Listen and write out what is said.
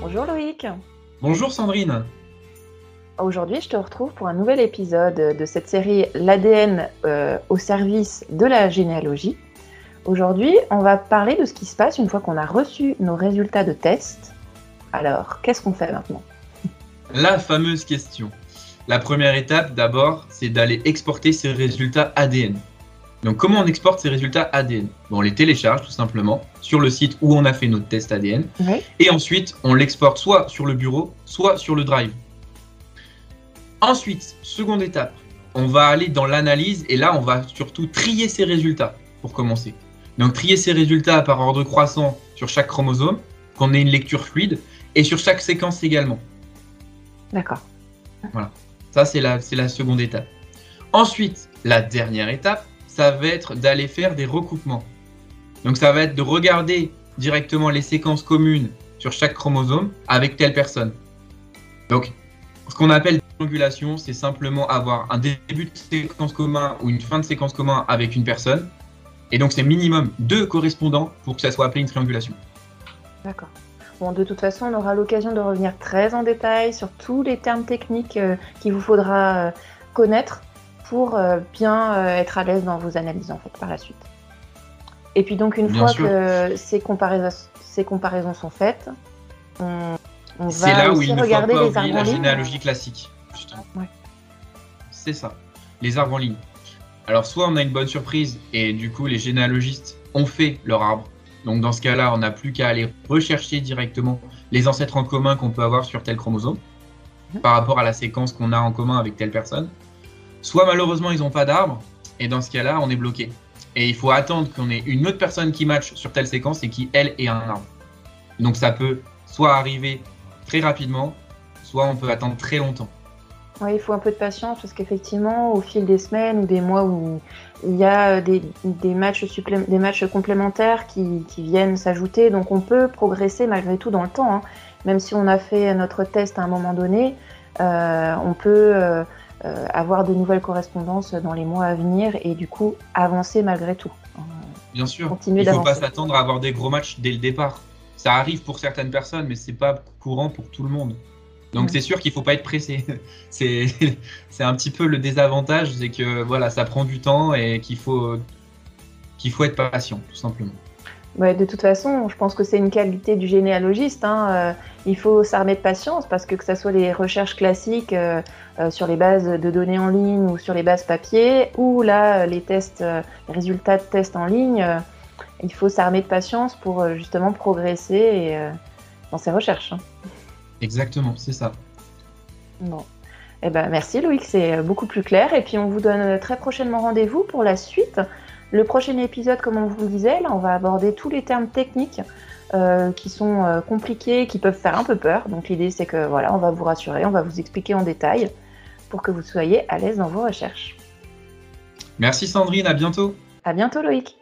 Bonjour Loïc. Bonjour Sandrine. Aujourd'hui, je te retrouve pour un nouvel épisode de cette série L'ADN au service de la généalogie. Aujourd'hui, on va parler de ce qui se passe une fois qu'on a reçu nos résultats de test. Alors, qu'est-ce qu'on fait maintenant? La fameuse question. La première étape, d'abord, c'est d'aller exporter ces résultats ADN. Donc, comment on exporte ces résultats ADN? On les télécharge tout simplement sur le site où on a fait notre test ADN. Oui. Et ensuite, on l'exporte soit sur le bureau, soit sur le drive. Ensuite, seconde étape, on va aller dans l'analyse et là, on va surtout trier ces résultats pour commencer. Donc, trier ces résultats par ordre croissant sur chaque chromosome, qu'on ait une lecture fluide, et sur chaque séquence également. D'accord. Voilà, ça c'est la seconde étape. Ensuite, la dernière étape, ça va être d'aller faire des recoupements. Donc ça va être de regarder directement les séquences communes sur chaque chromosome avec telle personne. Donc, ce qu'on appelle triangulation, c'est simplement avoir un début de séquence commun ou une fin de séquence commun avec une personne. Et donc c'est minimum 2 correspondants pour que ça soit appelé une triangulation. D'accord. Bon, de toute façon, on aura l'occasion de revenir très en détail sur tous les termes techniques qu'il vous faudra connaître pour bien être à l'aise dans vos analyses en fait par la suite. Et puis donc une fois que ces comparaisons sont faites, on c'est va là où aussi il ne faut regarder pas les oublier arbres la en ligne. généalogie classique. Justement. Ouais. C'est ça, les arbres en ligne. Alors soit on a une bonne surprise et du coup les généalogistes ont fait leur arbre. Donc dans ce cas-là, on n'a plus qu'à aller rechercher directement les ancêtres en commun qu'on peut avoir sur tel chromosome par rapport à la séquence qu'on a en commun avec telle personne. Soit malheureusement, ils n'ont pas d'arbre et dans ce cas-là, on est bloqué. Et il faut attendre qu'on ait une autre personne qui matche sur telle séquence et qui, elle, ait un arbre. Donc ça peut soit arriver très rapidement, soit on peut attendre très longtemps. Oui, il faut un peu de patience parce qu'effectivement, au fil des semaines ou des mois où il y a des matchs complémentaires qui viennent s'ajouter, donc on peut progresser malgré tout dans le temps. Hein. Même si on a fait notre test à un moment donné, on peut avoir de nouvelles correspondances dans les mois à venir et du coup avancer malgré tout. Bien sûr, Continuer il ne faut d'avancer. pas s'attendre à avoir des gros matchs dès le départ. Ça arrive pour certaines personnes, mais ce n'est pas courant pour tout le monde. Donc c'est sûr qu'il ne faut pas être pressé. C'est un petit peu le désavantage, c'est que voilà, ça prend du temps et qu'il faut être patient, tout simplement. Ouais, de toute façon, je pense que c'est une qualité du généalogiste. Hein. Il faut s'armer de patience parce que ça soit les recherches classiques sur les bases de données en ligne ou sur les bases papier, ou là les tests, les résultats de tests en ligne, il faut s'armer de patience pour justement progresser dans ces recherches. Hein. Exactement, c'est ça. Bon. Eh ben, merci Loïc, c'est beaucoup plus clair. Et puis on vous donne très prochainement rendez-vous pour la suite. Le prochain épisode, comme on vous le disait, là, on va aborder tous les termes techniques qui sont compliqués, qui peuvent faire un peu peur. Donc l'idée, c'est que voilà, on va vous rassurer, on va vous expliquer en détail pour que vous soyez à l'aise dans vos recherches. Merci Sandrine, à bientôt. À bientôt Loïc.